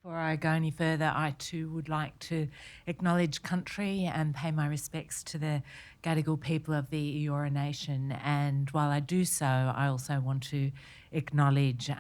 Before I go any further, I too would like to acknowledge country and pay my respects to the Gadigal people of the Eora Nation. And while I do so, I also want to acknowledge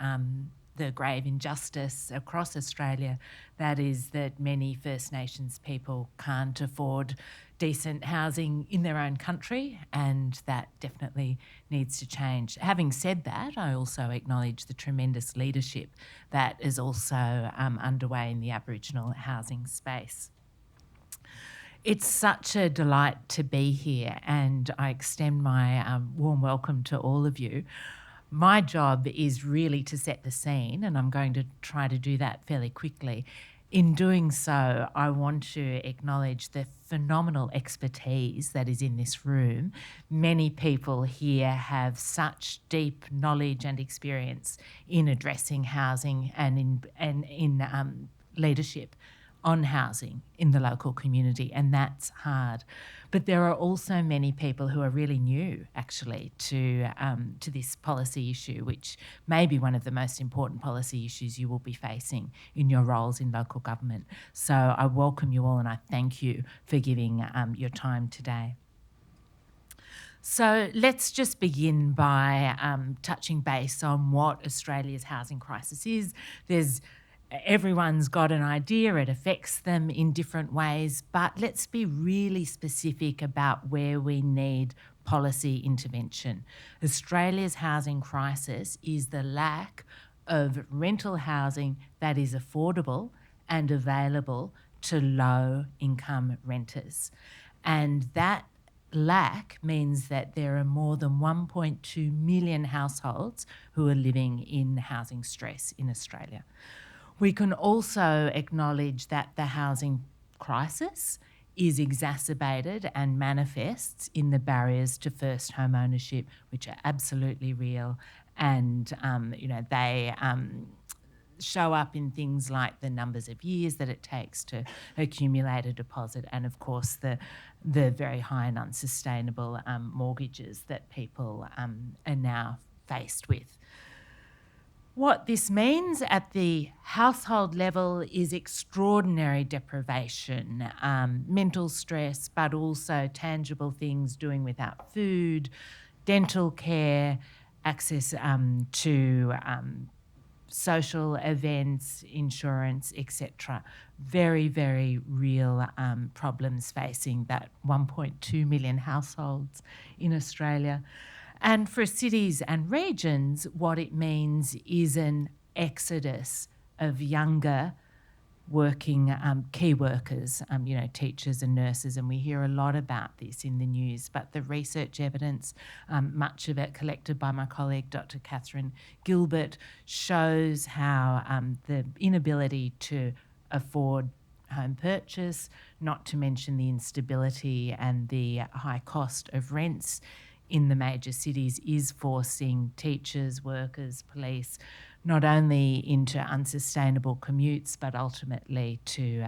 the grave injustice across Australia, that is that many First Nations people can't afford decent housing in their own country, and that definitely needs to change. Having said that, I also acknowledge the tremendous leadership that is also underway in the Aboriginal housing space. It's such a delight to be here, and I extend my warm welcome to all of you. My job is really to set the scene, and I'm going to try to do that fairly quickly. In doing so, I want to acknowledge the phenomenal expertise that is in this room. Many people here have such deep knowledge and experience in addressing housing and in leadership on housing in the local community, and that's hard. But there are also many people who are really new, actually, to this policy issue, which may be one of the most important policy issues you will be facing in your roles in local government. So I welcome you all and I thank you for giving your time today. So let's just begin by touching base on what Australia's housing crisis is. Everyone's got an idea, it affects them in different ways, but let's be really specific about where we need policy intervention. Australia's housing crisis is the lack of rental housing that is affordable and available to low-income renters. And that lack means that there are more than 1.2 million households who are living in housing stress in Australia. We can also acknowledge that the housing crisis is exacerbated and manifests in the barriers to first home ownership, which are absolutely real, and they show up in things like the numbers of years that it takes to accumulate a deposit, and of course the very high and unsustainable mortgages that people are now faced with. What this means at the household level is extraordinary deprivation, mental stress, but also tangible things, doing without food, dental care, access to social events, insurance, etc. Very, very real problems facing that 1.2 million households in Australia. And for cities and regions, what it means is an exodus of younger working key workers, teachers and nurses, and we hear a lot about this in the news, but the research evidence, much of it collected by my colleague Dr. Catherine Gilbert, shows how the inability to afford home purchase, not to mention the instability and the high cost of rents in the major cities, is forcing teachers, workers, police, not only into unsustainable commutes, but ultimately to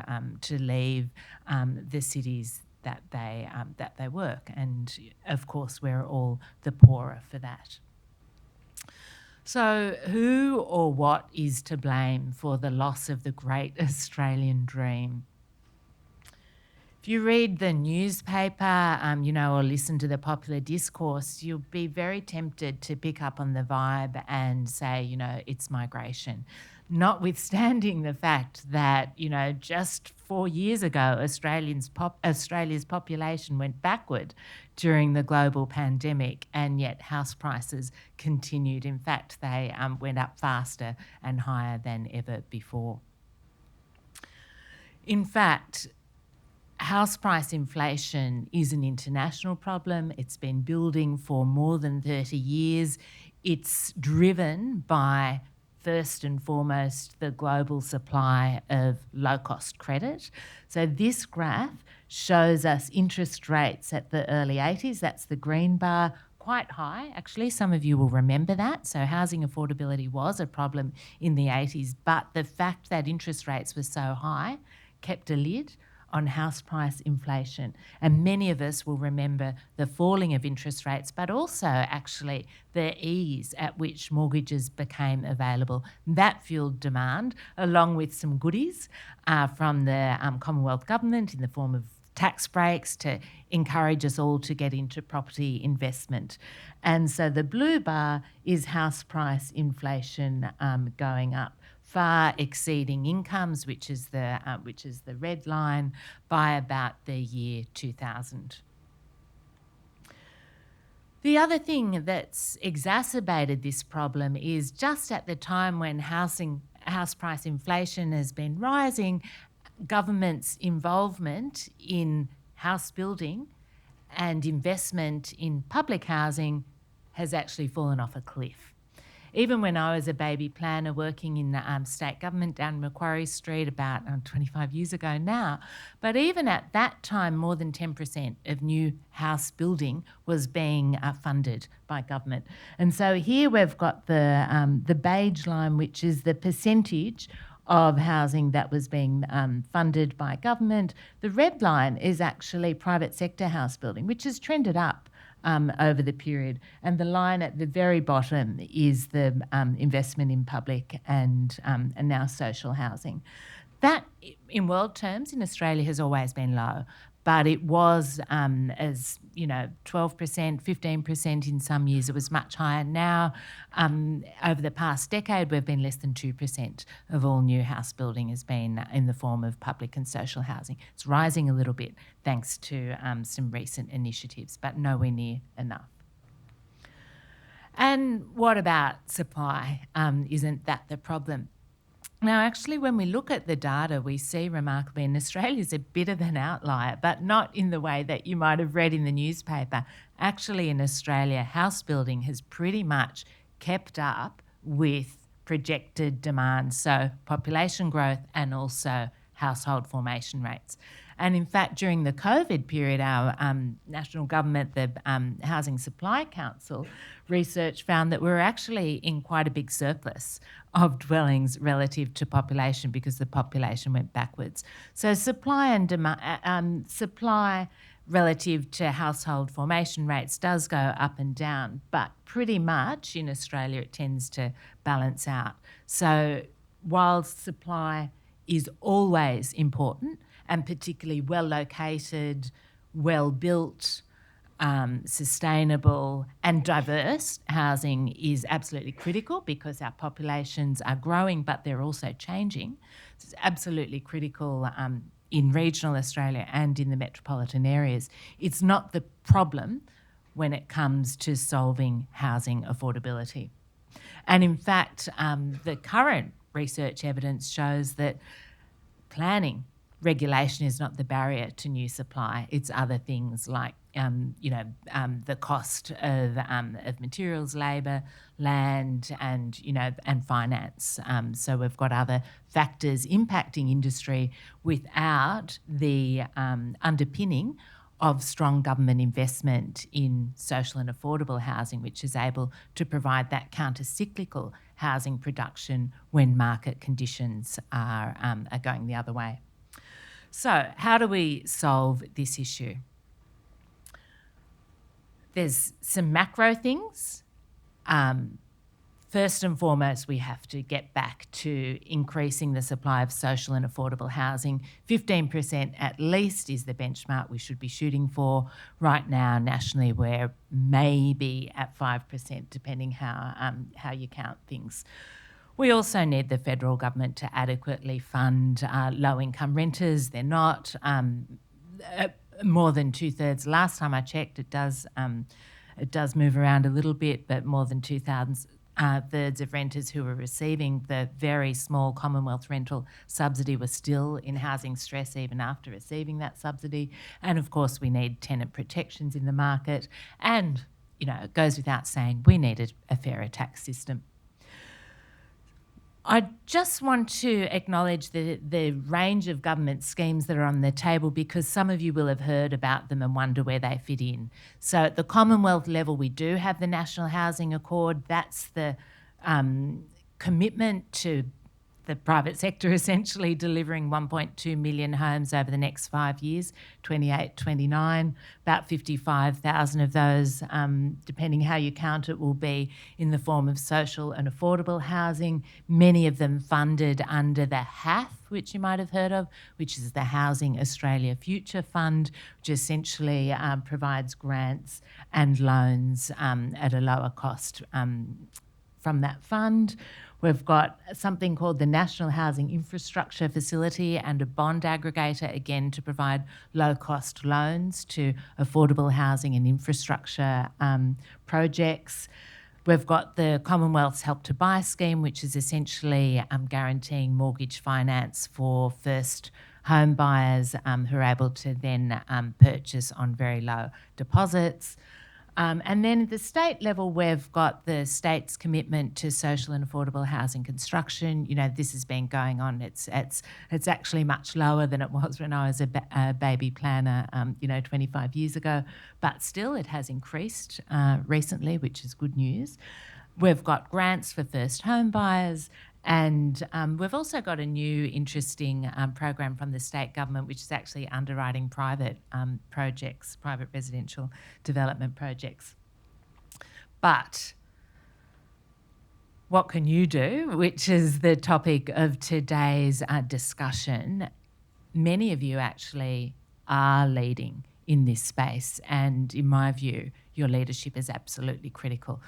leave the cities that they work. And of course, we're all the poorer for that. So who or what is to blame for the loss of the great Australian dream? If you read the newspaper, or listen to the popular discourse, you'll be very tempted to pick up on the vibe and say, it's migration. Notwithstanding the fact that, just 4 years ago, Australia's population went backward during the global pandemic, and yet house prices continued. In fact, they went up faster and higher than ever before. In fact, house price inflation is an international problem. It's been building for more than 30 years. It's driven by, first and foremost, the global supply of low-cost credit. So this graph shows us interest rates at the early 80s. That's the green bar, quite high, actually. Some of you will remember that. So housing affordability was a problem in the 80s, but the fact that interest rates were so high kept a lid on house price inflation. And many of us will remember the falling of interest rates, but also actually the ease at which mortgages became available. That fuelled demand, along with some goodies from the Commonwealth Government in the form of tax breaks to encourage us all to get into property investment. And so the blue bar is house price inflation going up, far exceeding incomes, which is the red line, by about the year 2000. The other thing that's exacerbated this problem is just at the time when house price inflation has been rising, government's involvement in house building and investment in public housing has actually fallen off a cliff. Even when I was a baby planner working in the state government down Macquarie Street about 25 years ago now, but even at that time, more than 10% of new house building was being funded by government. And so here we've got the beige line, which is the percentage of housing that was being funded by government. The red line is actually private sector house building, which has trended up over the period. And the line at the very bottom is the investment in public and now social housing. That, in world terms, in Australia has always been low, but it was 12%, 15% in some years. It was much higher. Now, over the past decade, we've been less than 2% of all new house building has been in the form of public and social housing. It's rising a little bit thanks to some recent initiatives, but nowhere near enough. And what about supply? Isn't that the problem? Now, actually, when we look at the data, we see remarkably, and Australia's a bit of an outlier, but not in the way that you might have read in the newspaper. Actually, in Australia, house building has pretty much kept up with projected demand, so population growth and also household formation rates. And in fact, during the COVID period, our national government, the Housing Supply Council, research found that we were actually in quite a big surplus of dwellings relative to population because the population went backwards. So supply and demand, supply relative to household formation rates does go up and down, but pretty much in Australia it tends to balance out. So while supply is always important, and particularly well-located, well-built, sustainable and diverse housing is absolutely critical because our populations are growing, but they're also changing. It's absolutely critical in regional Australia and in the metropolitan areas. It's not the problem when it comes to solving housing affordability. And in fact, the current research evidence shows that planning regulation is not the barrier to new supply. It's other things like, the cost of materials, labour, land, and finance. So we've got other factors impacting industry without the underpinning of strong government investment in social and affordable housing, which is able to provide that counter-cyclical housing production when market conditions are going the other way. So how do we solve this issue? There's some macro things. First and foremost, we have to get back to increasing the supply of social and affordable housing. 15% at least is the benchmark we should be shooting for. Right now, nationally, we're maybe at 5%, depending how you count things. We also need the federal government to adequately fund low-income renters. They're not more than 2/3. Last time I checked, it does move around a little bit, but more than 2/3 of renters who were receiving the very small Commonwealth rental subsidy were still in housing stress even after receiving that subsidy. And of course, we need tenant protections in the market. And, it goes without saying, we need a fairer tax system. I just want to acknowledge the range of government schemes that are on the table because some of you will have heard about them and wonder where they fit in. So at the Commonwealth level, we do have the National Housing Accord. That's the commitment to the private sector essentially delivering 1.2 million homes over the next 5 years, 28, 29. About 55,000 of those, depending how you count it, will be in the form of social and affordable housing, many of them funded under the HAF, which you might have heard of, which is the Housing Australia Future Fund, which essentially provides grants and loans at a lower cost from that fund. We've got something called the National Housing Infrastructure Facility and a bond aggregator, again, to provide low-cost loans to affordable housing and infrastructure projects. We've got the Commonwealth's Help to Buy scheme, which is essentially guaranteeing mortgage finance for first home buyers who are able to then purchase on very low deposits. And then at the state level, we've got the state's commitment to social and affordable housing construction. You know, this has been going on. It's actually much lower than it was when I was a baby planner, 25 years ago. But still, it has increased recently, which is good news. We've got grants for first home buyers. And we've also got a new interesting program from the state government, which is actually underwriting private projects, private residential development projects. But what can you do, which is the topic of today's discussion? Many of you actually are leading in this space, and in my view, your leadership is absolutely critical.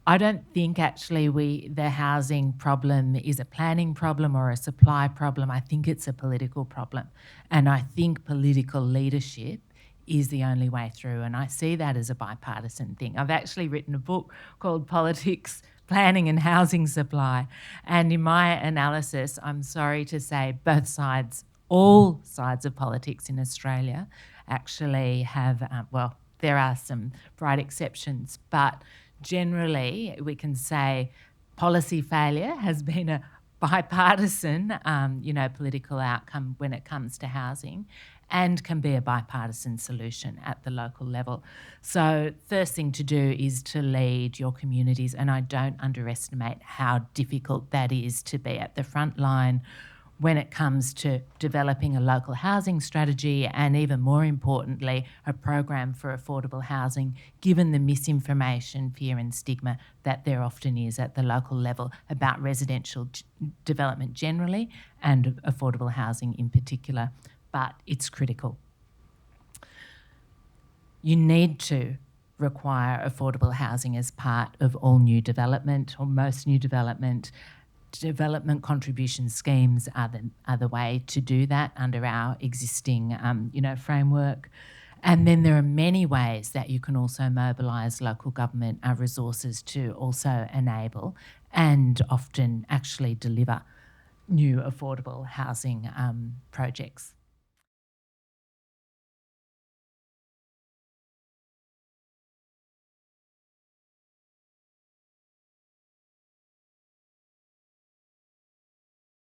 I don't think actually the housing problem is a planning problem or a supply problem. I think it's a political problem. And I think political leadership is the only way through. And I see that as a bipartisan thing. I've actually written a book called Politics, Planning and Housing Supply. And in my analysis, I'm sorry to say both sides, all sides of politics in Australia actually have, there are some bright exceptions, but generally, we can say policy failure has been a bipartisan, political outcome when it comes to housing, and can be a bipartisan solution at the local level. So first thing to do is to lead your communities, and I don't underestimate how difficult that is to be at the front line when it comes to developing a local housing strategy and, even more importantly, a program for affordable housing, given the misinformation, fear and stigma that there often is at the local level about residential development generally and affordable housing in particular. But it's critical. You need to require affordable housing as part of all new development, or most new development. Development contribution schemes are the way to do that under our existing, framework. And then there are many ways that you can also mobilise local government resources to also enable and often actually deliver new affordable housing projects.